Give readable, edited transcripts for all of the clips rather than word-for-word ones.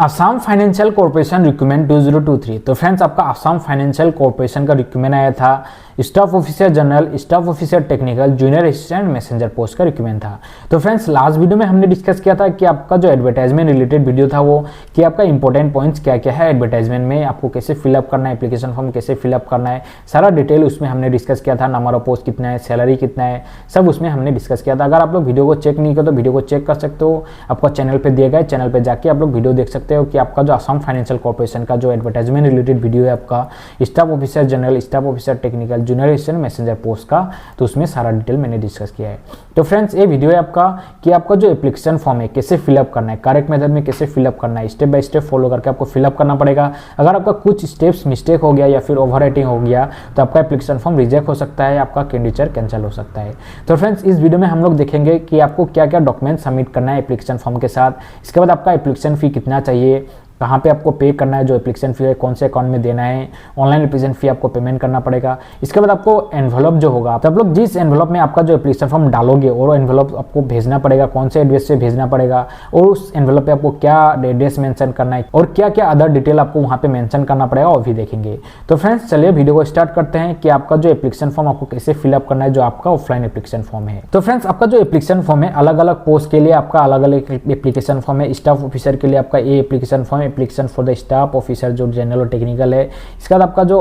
Assam financial corporation recruitment 2023। तो friends, आपका Assam financial corporation का रिक्रूटमेंट आया था। Staff officer general, staff officer technical, junior assistant, messenger post का रिक्रूटमेंट था। तो फ्रेंड्स, लास्ट वीडियो में हमने डिस्कस किया था कि आपका जो एडवर्टाइजमेंट रिलेटेड वीडियो था वो कि आपका इंपॉर्टेंट पॉइंट्स क्या क्या है एडवर्टाइजमेंट में, आपको कैसे फिलअप करना है, एप्लीकेशन फॉर्म कैसे फिलअप करना है, सारा डिटेल उसमें हमने डिस्कस किया था। नंबर ऑफ पोस्ट कितना है, सैलरी कितना है, सब उसमें हमने डिस्कस किया था। अगर आप लोग वीडियो को चेक नहीं किया तो वीडियो को चेक कर सकते हो, आपका चैनल पर दिए गए चैनल पर जाके आप लोग वीडियो देख सकते हो कि आपका जो असम फाइनेंशियल कॉर्पोरेशन का जो एडवर्टाइजमेंट रिलेटेड वीडियो है आपका staff officer general, staff officer technical, junior assistant, messenger post का, तो उसमें सारा डिटेल मैंने डिस्कस किया है। तो फ्रेंड्स, ये वीडियो है आपका कि आपका जो एप्लीकेशन फॉर्म है कैसे फिलअप करना है, करेक्ट मेथड में कैसे फिलअप करना है, स्टेप बाय स्टेप फॉलो करके आपको फिलअप करना पड़ेगा। अगर आपका कुछ स्टेप्स मिस्टेक हो गया या फिर ओवर राइटिंग हो गया तो आपका एप्लीकेशन फॉर्म रिजेक्ट हो सकता है, आपका कैंडिडेचर कैंसिल हो सकता है। तो फ्रेंड्स, इस वीडियो में हम लोग देखेंगे कि आपको क्या क्या डॉक्यूमेंट सबमिट करना है एप्लीकेशन फॉर्म के साथ, इसके बाद आपका एप्लीकेशन फी कितना चाहिए, कहाँ पे आपको पे करना है, जो एप्लीकेशन फी है कौन से अकाउंट में देना है, ऑनलाइन एप्लीकेशन फी आपको पेमेंट करना पड़ेगा। इसके बाद आपको एनवेलप जो होगा, आप लोग जिस एनवेलप में आपका जो एप्लीकेशन फॉर्म डालोगे और एनवेलप आपको भेजना पड़ेगा, कौन से एड्रेस से भेजना पड़ेगा और उस एनवेलप पे आपको क्या एड्रेस मेंशन करना है और क्या क्या अदर डिटेल आपको वहाँ पे मेंशन करना पड़ेगा वो भी देखेंगे। तो फ्रेंड्स, चलिए वीडियो को स्टार्ट करते हैं कि आपका जो एप्लीकेशन फॉर्म आपको कैसे फिलअप करना है, जो आपका ऑफलाइन एप्लीकेशन फॉर्म है। तो फ्रेंड्स, आपका जो एप्लीकेशन फॉर्म है अलग अलग पोस्ट के लिए आपका अलग अलग एप्लीकेशन फॉर्म है। स्टाफ ऑफिसर के लिए आपका ये application form, application for the staff officer जो जनरल और टेक्निकल है। इसके बाद आपका जो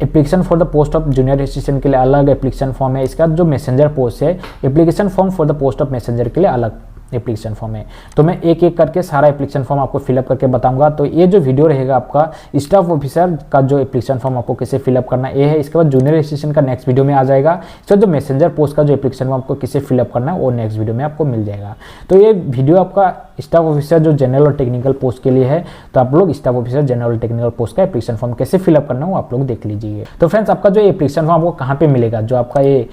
application for the post of junior assistant के लिए अलग एप्लीकेशन फॉर्म है। इसका जो मैसेंजर पोस्ट है, application form for the post of messenger के लिए अलग एप्लीकेशन फॉर्म है। तो मैं एक एक करके सारा एप्लीकेशन फॉर्म आपको फिलअप करके बताऊंगा। तो ये जो वीडियो रहेगा आपका स्टाफ ऑफिसर का जो एप्लीकेशन फॉर्म आपको कैसे फिलअप करना है ये है। इसके बाद जूनियर असिस्टेंट का नेक्स्ट वीडियो में आ जाएगा। इसका जो मैसेंजर पोस्ट का जो एप्लीकेशन फॉर्म आपको कैसे फिलअप करना है वो नेक्स्ट वीडियो में आपको मिल जाएगा। तो ये वीडियो आपका स्टाफ ऑफिसर जो जनरल और टेक्निकल पोस्ट के लिए है। तो आप लोग स्टाफ ऑफिसर जनरल और टेक्निकल पोस्ट का एप्लीकेशन फॉर्म कैसे फिलअप करना है वो आप लोग देख लीजिए। तो फ्रेंड्स, आपका जो एप्लीकेशन फॉर्म आपको कहाँ पे मिलेगा, जो आपका ये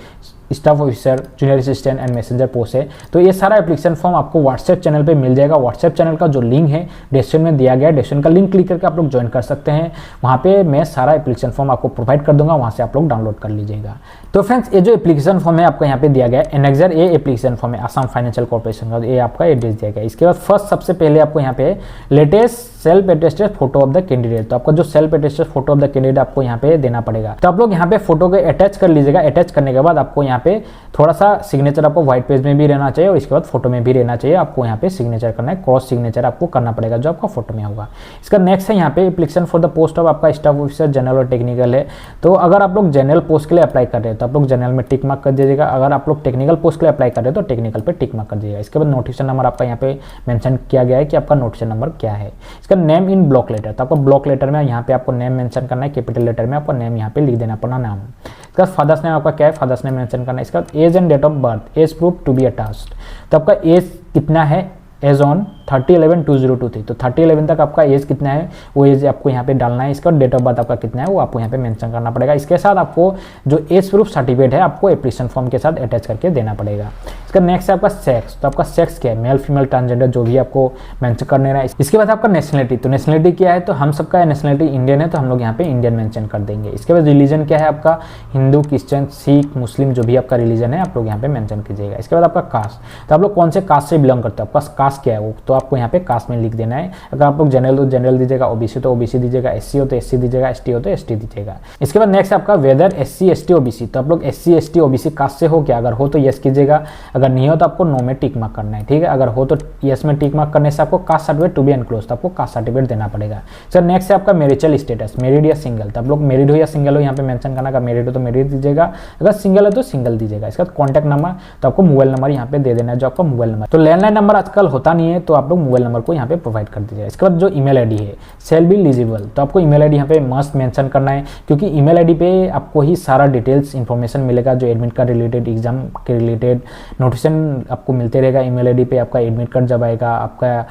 staff officer junior assistant and messenger post है, तो ये सारा एप्लीकेशन फॉर्म आपको व्हाट्सएप चैनल पे मिल जाएगा। व्हाट्सएप चैनल का जो लिंक है डिस्क्रिप्शन में दिया गया है, डिस्क्रिप्शन का लिंक क्लिक करके आप लोग ज्वाइन कर सकते हैं। वहाँ पे मैं सारा एप्लीकेशन फॉर्म आपको प्रोवाइड कर दूंगा, वहाँ से आप लोग डाउनलोड कर लीजिएगा। तो फ्रेंड्स, ये जो एप्लीकेशन फॉर्म है आपको यहाँ पे दिया गया है एनेक्सर, ये एप्लीकेशन फॉर्म है असम फाइनेंशियल कॉर्पोरेशन का, ये आपका एड्रेस दिया गया है। इसके बाद फर्स्ट सबसे पहले आपको यहाँ पे latest self attested photo of the candidate, तो आपका जो self attested photo of the candidate आपको यहाँ पे देना पड़ेगा। तो आप लोग यहाँ पे फोटो को अटैच कर लीजिएगा। अटैच करने के बाद आपको यहाँ पे थोड़ा सा सिग्नेचर आपको व्हाइट पेज में भी रहना चाहिए और इसके बाद फोटो में भी रहना चाहिए। आपको यहाँ पे सिग्नेचर करना है, क्रॉस सिग्नेचर आपको करना पड़ेगा जो आपका फोटो में होगा। इसका नेक्स्ट है यहाँ पे application for the post of आपका स्टाफ ऑफिसर जनरल और टेक्निकल है। तो अगर आप लोग जनरल पोस्ट के लिए अप्लाई कर रहे हैं तो आप लोग जनरल में टिक मार्क कर दीजिएगा। अगर आप लोग टेक्निकल पोस्ट के लिए अप्लाई कर रहे हैं तो टेक्निकल पे टिक मार्क कर दीजिएगा। इसके बाद नोटिफिकेशन नंबर आपका यहाँ पे मेंशन किया गया है कि आपका नोटिफिकेशन नंबर क्या है। इसका नेम इन ब्लॉक लेटर, तो आपको ब्लॉक लेटर में यहाँ पे आपको नेम मेंशन करना है, कैपिटल लेटर में आपको नेम यहाँ पे लिख देना अपना नाम। इसका फादर्स नेम आपका क्या है, फादर्स नेम मेंशन करना है। इसका age and date of birth, age proof to be attached, तो आपका एज कितना है एज ऑन 30/11/2023, तो 30/11 तक आपका एज कितना है वो एज आपको यहाँ पे डालना है। इसका डेट ऑफ बर्थ आपका कितना है वो आपको यहाँ पे मेंशन करना पड़ेगा। इसके साथ आपको जो एज प्रूफ सर्टिफिकेट है आपको एप्लीकेशन फॉर्म के साथ अटैच करके देना पड़ेगा। इसका नेक्स्ट है आपका सेक्स, तो आपका सेक्स क्या है, मेल फीमेल ट्रांसजेंडर जो भी आपको मेंशन करने रहा है। इसके बाद आपका नेशनलिटी, तो नेशनलिटी क्या है, तो हम सबका नेशनलिटी इंडियन है तो हम लोग यहाँ पे इंडियन मेंशन कर देंगे। इसके बाद रिलीजन क्या है आपका, हिंदू, क्रिश्चियन, सिख, मुस्लिम जो भी आपका रिलीजन है आप लोग यहाँ पे मेंशन कीजिएगा। इसके बाद आपका कास्ट, तो आप लोग कौन से कास्ट से बिलोंग करते हो, आपका कास्ट क्या है वो तो आपको यहाँ पे कास्ट में लिख देना है। अगर आप लोग जनरल तो जनरल दीजिएगा, ओबीसी तो ओबीसी दीजिएगा, एससी हो तो एससी दीजिएगा, एसटी हो तो एसटी दीजिएगा। इसके बाद नेक्स्ट आपका वेदर एससी एसटी ओबीसी, तो आप लोग एससी एसटी ओबीसी कास्ट से हो क्या, अगर हो तो यस कीजिएगा, अगर नहीं हो तो आपको नो में टिक मार्क करना है। ठीक है, अगर हो तो यस में टिक मार्क करने से आपको caste certificate to be enclose, तो आपको कास्ट सर्टिफिकेट देना पड़ेगा। सर नेक्स्ट है आपका मैरिटल स्टेटस, मैरिड या सिंगल, तो आप लोग मैरिड हो या सिंगल हो यहाँ पे मेंशन करना। अगर मैरिड हो तो मैरिड दीजिएगा, अगर सिंगल है तो सिंगल दीजिएगा। इसका कॉन्टैक्ट नंबर, तो आपको मोबाइल नंबर यहाँ पे दे देना है जो आपका मोबाइल नंबर, तो लैंडलाइन नंबर आजकल होता नहीं है तो आप लोग मोबाइल नंबर को यहाँ पे प्रोवाइड कर दीजिएगा। इसके बाद जो ईमेल आईडी है सेल बी एलिजिबल, तो आपको ईमेल आईडी यहाँ पे मस्ट मेंशन करना है क्योंकि ईमेल आईडी पे आपको ही सारा डिटेल्स इंफॉर्मेशन मिलेगा जो एडमिट कार्ड रिलेटेड, एग्जाम के रिलेटेड नोटिफिकेशन आपको मिलते रहेगा। ईमेल आईडी पे आपका एडमिट कार्ड जब आएगा, आपका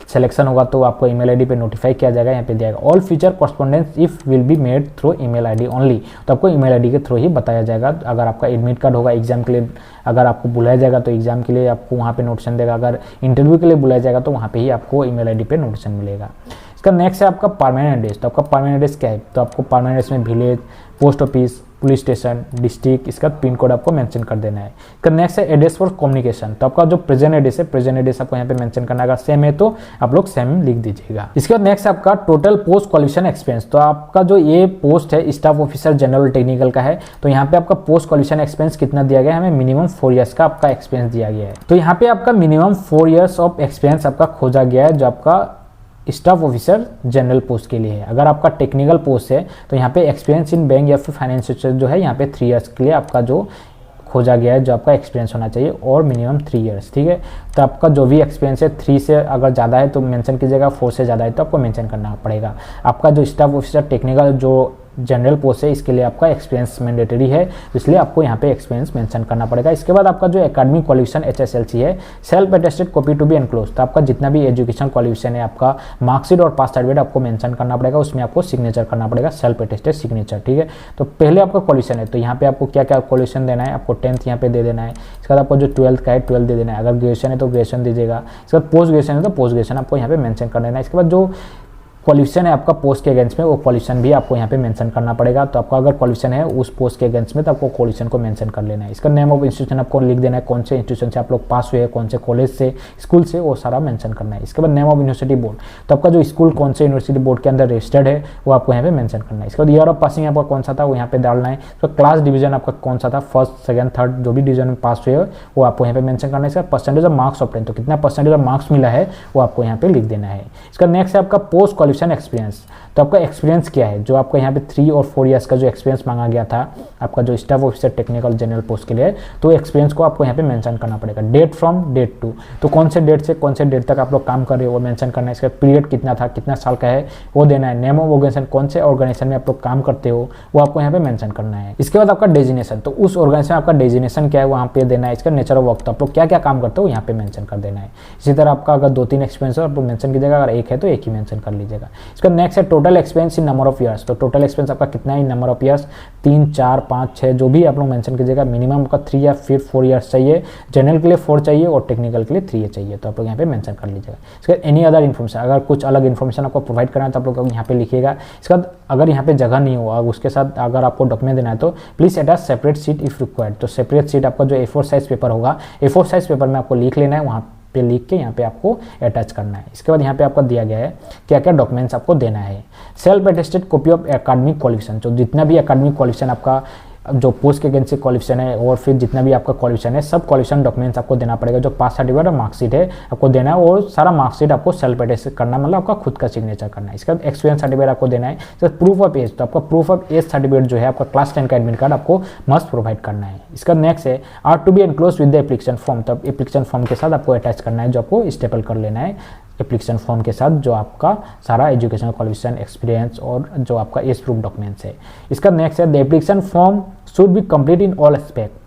सिलेक्शन होगा तो आपको ईमेल आईडी पे नोटिफाई किया जाएगा। यहाँ पे दिया जाएगा all future correspondence if will be made through email ID only, तो आपको ईमेल आईडी के थ्रू ही बताया जाएगा। अगर आपका एडमिट कार्ड होगा एग्जाम के लिए, अगर आपको बुलाया जाएगा तो एग्जाम के लिए आपको वहाँ पे नोटिफिकेशन देगा, अगर इंटरव्यू के लिए बुलाया जाएगा तो वहाँ पे ही आपको ईमेल आईडी पे नोटिफिकेशन मिलेगा। इसका नेक्स्ट है आपका परमानेंट एड्रेस। तो आपका परमानेंट एड्रेस क्या है, तो आपको परमानेंट एड्रेस में village, post office, police station, district, इसका पिन कोड आपको मेंशन कर देना है। इसका नेक्स्ट है एड्रेस फॉर कम्युनिकेशन। तो आपका जो प्रेजेंट एड्रेस है, प्रेजेंट एड्रेस आपको यहाँ पे मेंशन करना है। अगर सेम है तो आप लोग सेम लिख दीजिएगा। इसके बाद नेक्स्ट आपका टोटल पोस्ट क्वालिफिकेशन एक्सपीरियंस। तो आपका जो ये पोस्ट है स्टाफ ऑफिसर जनरल टेक्निकल का है, तो यहाँ पे आपका पोस्ट क्वालिफिकेशन एक्सपीरियंस कितना दिया गया है, हमें मिनिमम 4 ईयर्स का आपका एक्सपीरियंस दिया गया है। तो यहाँ पे आपका मिनिमम 4 ईयर्स ऑफ एक्सपीरियंस आपका खोजा गया है, जो आपका स्टाफ ऑफिसर जनरल पोस्ट के लिए है। अगर आपका टेक्निकल पोस्ट है तो यहाँ पे एक्सपीरियंस इन बैंक या फिर फाइनेंशियल जो है यहाँ पे 3 ईयर्स के लिए आपका जो खोजा गया है, जो आपका एक्सपीरियंस होना चाहिए और मिनिमम 3 ईयर्स, ठीक है। तो आपका जो भी एक्सपीरियंस है 3 से अगर ज़्यादा है तो मेंशन कीजिएगा, 4 से ज़्यादा है तो आपको मेंशन करना पड़ेगा। आपका जो स्टाफ ऑफिसर टेक्निकल जो जनरल पोस्ट है इसके लिए आपका एक्सपीरियंस मैंडेटरी है, इसलिए आपको यहाँ पे एक्सपीरियंस मेंशन करना पड़ेगा। इसके बाद आपका जो एकेडमिक क्वालिफिकेशन HSLC है, self attested copy to be enclose. तो आपका जितना भी एजुकेशन क्वालिफिकेशन है, आपका मार्कशीट और पास सर्टिफिकेट आपको मेंशन करना पड़ेगा, उसमें आपको सिग्नेचर करना पड़ेगा, सेल्फ अटेस्टेड सिग्नेचर, ठीक है। तो पहले आपका क्वालिफिकेशन है, तो यहाँ पे आपको क्या क्या क्वालिफिकेशन देना है, आपको 10th यहाँ पे दे देना है। इसके बाद आपको जो 12th का है 12th दे देना है। अगर ग्रेजुएशन है तो ग्रेजुएशन दीजिएगा। इसके बाद पोस्ट ग्रेजुएशन है तो पोस्ट ग्रेजुएशन आपको यहाँ पे मेंशन कर देना है। इसके बाद जो क्वालिफिकेशन है आपका पोस्ट के अगेंस्ट में, वो क्वालिफिकेशन भी आपको यहाँ पे मेंशन करना पड़ेगा। तो आपका अगर क्वालिफिकेशन है उस पोस्ट के अगेंस्ट में तो आपको क्वालिफिकेशन को मेंशन कर लेना है। इसका नेम ऑफ इंस्टीट्यूशन आपको लिख देना है, कौन से इंस्टीट्यूशन से आप लोग पास हुए हैं, कौन से कॉलेज से, स्कूल से, वो सारा मेंशन करना है। इसके बाद नेम ऑफ यूनिवर्सिटी बोर्ड। तो आपका जो स्कूल कौन से यूनिवर्सिटी बोर्ड के अंदर रजिस्टर्ड है वो आपको यहाँ पे मेंशन करना है। इसके बाद ईयर ऑफ पासिंग आपका कौन सा था वो यहाँ पे डालना है। तो क्लास डिवीजन आपका कौन सा था, फर्स्ट, सेकंड, थर्ड, जो भी डिवीजन में पास हुए वो आपको यहाँ पे मेंशन करना है। इसका परसेंटेज ऑफ मार्क्स ऑफ 10, तो कितना परसेंटेज ऑफ मार्क्स मिला है वो आपको यहाँ पे लिख देना है। इसका नेक्स्ट है आपका पोस्ट क्वालिफिकेशन एक्सपीरियंस। तो आपका एक्सपीरियंस क्या है, जो आपका यहाँ पे 3 और 4 ईयर्स का जो एक्सपीरियंस मांगा गया था आपका जो staff officer technical general post के लिए, तो एक्सपीरियंस को आपको यहाँ पे मेंशन करना पड़ेगा। डेट फ्रॉम, डेट टू, तो कौन से डेट से कौन से डेट तक आप लोग काम कर रहे हो वो मेंशन करना है। इसका पीरियड कितना था, कितना साल का है वो देना है। नेम ऑफ ऑर्गेनाइजेशन, कौन से ऑर्गेनाइजेशन में आप लोग काम करते हो वो आपको यहाँ पे मेंशन करना है। इसके बाद आपका डेजिग्नेशन, तो उस ऑर्गेनाइजेशन में आपका डेजिग्नेशन क्या है वहाँ पे देना है। इसका नेचर ऑफ वर्क, तो आप लोग क्या क्या काम करते हो यहाँ पे मेंशन कर देना है। इसी तरह आपका अगर 2-3 एक्सपीरियंस हो आप लोग मेंशन कीजिएगा, अगर एक है तो एक ही मेंशन कर लीजिएगा। इसका नेक्स्ट है total experience in number of years. तो टोटल एक्सपीरियंस आपका कितना है इन नंबर ऑफ ईयर्स, 3, 4, 5, 6 जो भी आप लोग मेंशन कीजिएगा। मिनिमम आपका 3 या फिर 4 ईयर्स चाहिए, जनरल के लिए 4 चाहिए और टेक्निकल के लिए 3 चाहिए, तो आप लोग यहाँ पे मेंशन कर लीजिएगा। इसके बाद एनी अदर इन्फॉर्मेशन, अगर कुछ अलग इन्फॉर्मेशन आपको प्रोवाइड करना है तो आप लोग यहाँ पे लिखिएगा। इसके बाद अगर यहाँ पे जगह नहीं हो उसके साथ अगर आपको डॉक्यूमेंट देना है तो please attach separate seat if required. तो सेपरेट सीट आपका जो A4 साइज पेपर होगा, A4 साइज पेपर में आपको लिख लेना है, वहाँ पे लिख के यहाँ पे आपको अटैच करना है। इसके बाद यहाँ पे आपका दिया गया है क्या क्या डॉक्यूमेंट्स आपको देना है। Self attested copy of academic qualification, जो जितना भी एकेडमिक क्वालिफिकेशन आपका जो पोस्ट के अगेंस्ट क्वालिफिकेशन है और फिर जितना भी आपका क्वालिफिकेशन है सब क्वालिफिकेशन डॉक्यूमेंट्स आपको देना पड़ेगा। जो पास सर्टिफिकेट और मार्कशीट है आपको देना है और सारा मार्कशीट आपको सेल्फ अटेस्ट करना, मतलब आपका खुद का सिग्नेचर करना है। इसका एक्सपीरियंस सर्टिफिकेट आपको देना है। इसका प्रूफ ऑफ एज, तो आपका प्रूफ ऑफ एज सर्टिफिकेट जो है आपका क्लास 10 का एडमिट कार्ड आपको मस्ट प्रोवाइड करना है। इसका नेक्स्ट है are to be enclose with the application form. तो एप्लीकेशन फॉर्म के साथ आपको अटैच करना है, जो आपको स्टेपल कर लेना है एप्लीकेशन फॉर्म के साथ, जो आपका सारा एजुकेशनल क्वालिफिकेशन, एक्सपीरियंस और जो आपका एज प्रूफ डॉक्यूमेंट्स है। इसका नेक्स्ट है the application form should be complete in all aspect.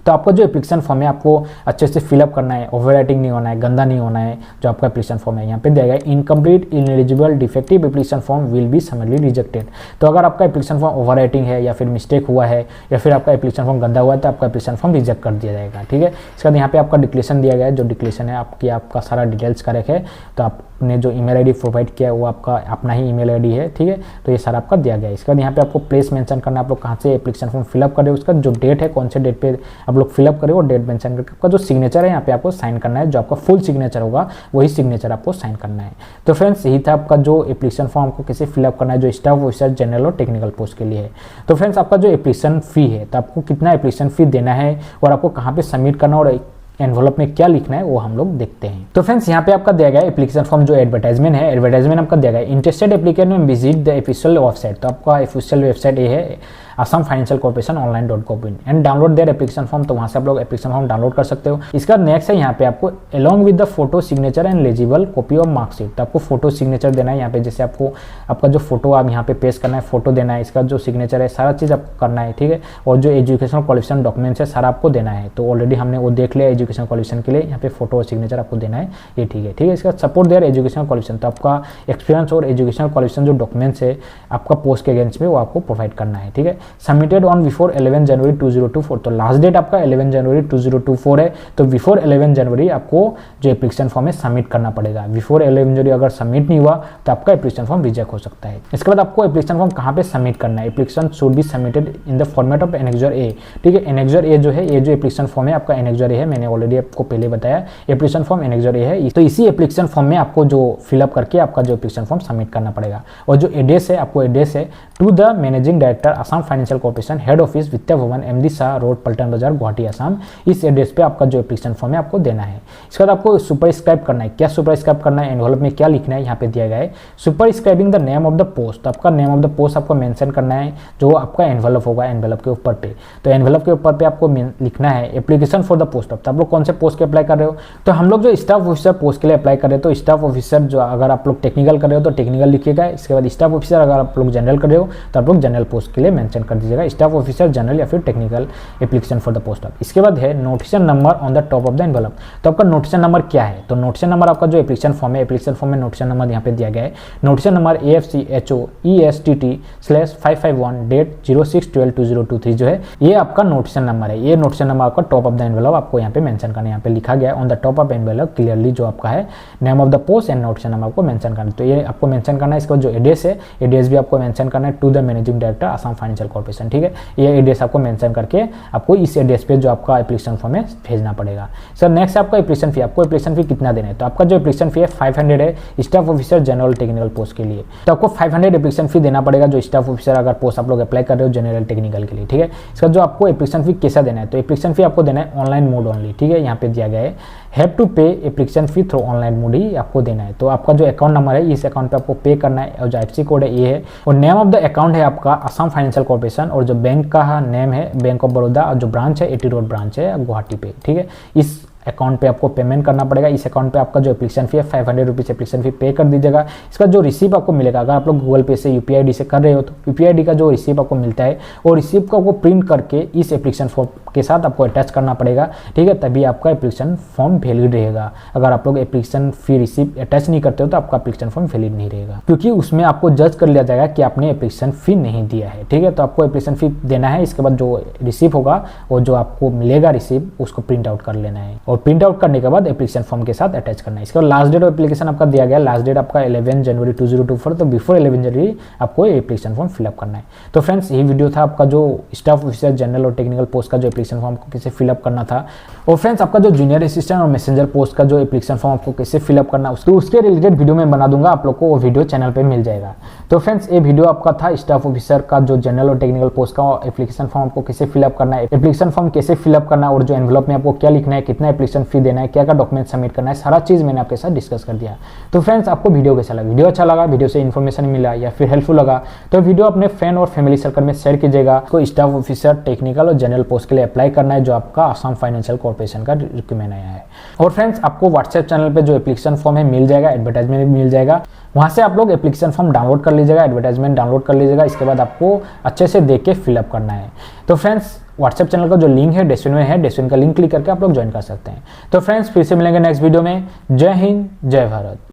तो आपका जो एप्लीकेशन फॉर्म है आपको अच्छे से फिलअप करना है, ओवर राइटिंग नहीं होना है, गंदा नहीं होना है। जो आपका एप्लीकेशन फॉर्म है यहाँ पे दिया गया है incomplete, ineligible, defective application form will be समरली rejected. तो अगर आपका एप्लीकेशन फॉर्म ओवर राइटिंग है या फिर मिस्टेक हुआ है या फिर आपका एप्लीकेशन फॉर्म गंदा हुआ है तो आपका एप्लीकेशन फॉर्म रिजेक्ट कर दिया जाएगा, ठीक है। इसके बाद यहाँ पे आपका डिक्लेरेशन दिया गया है, जो डिक्लेरेशन है आपका सारा डिटेल्स करेक्ट है। तो आपने जो ईमेल आईडी प्रोवाइड किया है वो आपका अपना ही ईमेल आईडी है, ठीक है। तो ये सारा आपका दिया गया है। इसके बाद यहाँ पे आपको प्लेस मेंशन करना है, आप लोग कहाँ से एप्लीकेशन फॉर्म फिलअप करें, उसका जो डेट है कौन से डेट पे आप लोग फिलअप करें वो डेट मेंशन करके आपका जो सिग्नेचर है यहाँ पे आपको साइन करना है। जो आपका फुल सिग्नेचर होगा वही सिग्नेचर आपको साइन करना है। तो फ्रेंड्स यही था आपका जो एप्लीकेशन फॉर्म को कैसे फिलअप करना है, जो स्टाफ ऑफिसर जनरल और टेक्निकल पोस्ट के लिए है। तो फ्रेंड्स आपका जो एप्लीकेशन फी है, तो आपको कितना एप्लीकेशन फी देना है और आपको कहाँ पे सबमिट करना और एनवलप में क्या लिखना है वो हम लोग देखते हैं। तो फ्रेंड्स यहाँ पे आपका दिया गया एप्लीकेशन फॉर्म जो एडवर्टाइजमेंट है, एडवर्टाइजमेंट आपका दिया गया इंटरेस्टेड एप्लीकेंट में विजिट द ऑफिशियल वेबसाइट। तो आपका ऑफिशियल वेबसाइट ये है Assam financial corporation online.com and download their application form. तो वहाँ से आप लोग एप्लीकेशन फॉर्म डाउनलोड कर सकते हो। इसका नेक्स्ट है यहाँ पे आपको along with the photo signature and legible copy of marksheet. तो आपको फोटो सिग्नेचर देना है यहाँ पे, जैसे आपको आपका जो फोटो आप यहाँ पे पेस्ट करना है, फोटो देना है, इसका जो सिग्नेचर है सारा चीज़ आपको करना है, ठीक है। और जो एजुकेशनल क्वालिफिकेशन डॉक्यूमेंट्स है सारा आपको देना है। तो ऑलरेडी हमने वो देख लिया एजुकेशनल क्वालिफिकेशन के लिए, यहाँ पे फोटो और सिग्नेचर आपको देना है, ये ठीक है, ठीक है। इसका सपोर्ट देयर एजुकेशनल क्वालिफिकेशन, तो आपका एक्सपीरियंस और एजुकेशनल क्वालिफिकेशन जो डॉक्यूमेंट्स है आपका पोस्ट के अगेंस्ट में वो आपको प्रोवाइड करना है, ठीक है। सबमिटेड ऑन बिफोर 11 जनवरी 2024। तो लास्ट डेट आपका 11 जनवरी 2024 है, तो बिफोर 11 जनवरी आपको जो एप्लीकेशन फॉर्म है सबमिट करना पड़ेगा। बिफोर 11 जनवरी अगर सबमिट नहीं हुआ तो आपका एप्लीकेशन फॉर्म रिजेक्ट हो सकता है। इसके बाद आपको एप्लीकेशन फॉर्म कहाँ पे सबमिट करना है, application should be submitted in the format of annexure A. ठीक है, एनेक्सर ए जो है, ये जो एप्लीकेशन फॉर्म है आपका एनेक्सर ए है, मैंने ऑलरेडी आपको पहले बताया एप्लीकेशन फॉर्म एनेक्सर ए है। तो इसी एप्लीकेशन फॉर्म में आपको जो फिलअप करके आपका जो एप्लीकेशन फॉर्म सबमिट करना पड़ेगा। और जो एड्रेस है, आपको एड्रेस है to the managing director Assam financial corporation, head office Vidya Bhavan, MD Shah road, पलटन बाजार, गुवाहाटी, असम। इस एड्रेस पे आपका जो एप्लीकेशन फॉर्म है आपको देना है। इसके बाद आपको सुपरस्क्राइब करना है। क्या सुपरस्क्राइब करना है, एनवलप में क्या लिखना है, यहाँ पे दिया गया है superscribing the name of the post. आपका नेम ऑफ द पोस्ट आपको मेंशन करना है, जो आपका एनवलप होगा एनवलप के ऊपर पे। तो एनवलप के ऊपर पे आपको लिखना है application for the post of. तो आप लोग कौन से पोस्ट के अप्लाई कर रहे हो, तो हम लोग जो स्टाफ ऑफिसर पोस्ट के लिए अप्लाई कर रहे हो, तो स्टाफ ऑफिसर जो अगर आप लोग टेक्निकल कर रहे हो तो टेक्निकल लिखिएगा। इसके बाद स्टाफ ऑफिसर अगर आप लोग जनरल कर रहे हो तो आप लोग जनरल पोस्ट के लिए मेंशन कर दीजिएगा, स्टाफ ऑफिसर जनरल या फिर technical application for the post of. इसके बाद है notification number on the top of the envelope. तो आपका नोटिशन नंबर क्या है, तो नोटिशन नंबर आपका जो एप्लीकेशन फॉर्म है, एप्लीकेशन फॉर्म में नोटिशन नंबर यहाँ पे दिया गया है। नोटिशन नंबर AFCHOESTT/551 डेट 06/12/2023 जो है, ये आपका नोटिशन नंबर है। ये नोटिशन नंबर आपका टॉप ऑफ द एनवलप आपको यहाँ पे मेंशन करना है। यहाँ पे लिखा गया on the top of envelope clearly जो आपका है name of the post and notification number आपको मेंशन करना है। तो ये आपको मेंशन करना है। इसका जो एड्रेस है, एड्रेस भी आपको मेंशन करना है to the managing director Assam financial corporation. ठीक है, ये एड्रेस आपको मेंशन करके आपको इस एड्रेस पे जो आपका एप्लीकेशन फॉर्म है भेजना पड़ेगा। सर नेक्स्ट आपका एप्लीकेशन फी, आपको एप्लीकेशन फी कितना देना है, तो आपका जो एप्लीकेशन फी है 500 है staff officer general technical post के लिए। तो आपको 500 एप्लीकेशन फी देना पड़ेगा, जो स्टाफ ऑफिसर अगर पोस्ट आप लोग अप्लाई कर रहे हो जनरल टेक्निकल के लिए। ठीक है, इसका जो आपको एप्लीकेशन फी कैसा देना है, तो एप्लीकेशन फी आपको देना है ऑनलाइन मोड ओनली। ठीक है, यहाँ पे दिया गया है have to pay application fee through online mode ही आपको देना है। तो आपका जो अकाउंट नंबर है, इस अकाउंट पे आपको पे करना है, और जो IFSC कोड है ये है, और नेम ऑफ द अकाउंट है आपका असम फाइनेंशियल कॉर्पोरेशन, और जो बैंक का नेम है बैंक ऑफ बड़ौदा, और जो ब्रांच है 80 रोड ब्रांच है गुवाहाटी पे। ठीक है, इस अकाउंट पे आपको पेमेंट करना पड़ेगा। इस अकाउंट पे आपका जो एप्लीकेशन फी है 500 रुपीज़ एप्लीकेशन फी पे कर दीजिएगा। इसका जो रिसीप आपको मिलेगा, अगर आप लोग गूगल पे से UPI ID से कर रहे हो तो UPI ID का जो रिसीप आपको मिलता है, और रिसीप को आपको प्रिंट करके इस एप्लीकेशन फॉर्म के साथ आपको अटैच करना पड़ेगा। ठीक है, तभी आपका एप्लीकेशन फॉर्म वैलिड रहेगा। अगर आप लोग एप्लीकेशन फी रिसीप अटैच नहीं करते हो तो आपका एप्लीकेशन फॉर्म वैलिड नहीं रहेगा, क्योंकि उसमें आपको जज कर लिया जाएगा कि आपने एप्लीकेशन फी नहीं दिया है। ठीक है, तो आपको एप्लीकेशन फी देना है। इसके बाद जो रिसीप होगा, वो जो आपको मिलेगा रिसीप, उसको प्रिंट आउट कर लेना है, और प्रिंट आउट करने के बाद एप्लीकेशन फॉर्म के साथ अटैच करना है। इसके बाद लास्ट डेट ऑफ एप्लीकेशन आपका दिया गया, लास्ट डेट आपका 11 जनवरी 2024। तो बिफोर 11 जनवरी आपको एप्लीकेशन फॉर्म फिलअप करना है। तो फ्रेंड्स, ये वीडियो था आपका जो स्टाफ ऑफिसर जनरल और टेक्निकल पोस्ट का जो एप्लीकेशन फॉर्म को कैसे फिलअप करना था। और फ्रेंड्स, आपका जो जूनियर असिस्टेंट और मैसेंजर पोस्ट का जो एप्लीकेशन फॉर्म आपको कैसे फिलअप करना है, उसके रिलेटेड वीडियो में बना दूंगा, आप लोग को वो वीडियो चैनल पर मिल जाएगा। तो फ्रेंड्स, ये वीडियो आपका था स्टाफ ऑफिसर का जो जनरल और टेक्निकल पोस्ट का एप्लीकेशन फॉर्म आपको कैसे फिलअप करना है, एप्लीकेशन फॉर्म कैसे फिलअप करना है, और जो एनवलप में आपको क्या लिखना है, कितना एप्लीकेशन फी देना है, क्या क्या डॉक्यूमेंट सबमिट करना है, सारा चीज मैंने आपके साथ डिस्कस कर दिया। तो फ्रेंड्स, आपको वीडियो कैसा लगा, वीडियो अच्छा लगा, वीडियो से इन्फॉर्मेशन मिला या फिर हेल्पफुल लगा, तो वीडियो अपने फ्रेंड और फैमिली सर्कल में शेयर कीजिएगा। को स्टाफ ऑफिसर टेक्निकल और जनरल पोस्ट के लिए अप्लाई करना है, जो आपका असम फाइनेंशियल कॉर्पोरेशन का रिक्वायरमेंट आया है। और फ्रेंड्स, आपको व्हाट्सएप चैनल पे जो एप्लीकेशन फॉर्म है मिल जाएगा, एडवर्टाइजमेंट भी मिल जाएगा, वहां से आप लोग एप्लीकेशन फॉर्म डाउनलोड कर लीजिएगा, एडवर्टाइजमेंट डाउनलोड कर लीजिएगा। इसके बाद आपको अच्छे से देख के फिलअप करना है। तो फ्रेंड्स, व्हाट्सएप चैनल का जो लिंक है डिस्क्रिप्शन में है, डिस्क्रिप्शन का लिंक क्लिक करके आप लोग ज्वाइन कर सकते हैं। तो फ्रेंड्स, फिर से मिलेंगे नेक्स्ट वीडियो में। जय हिंद, जय भारत।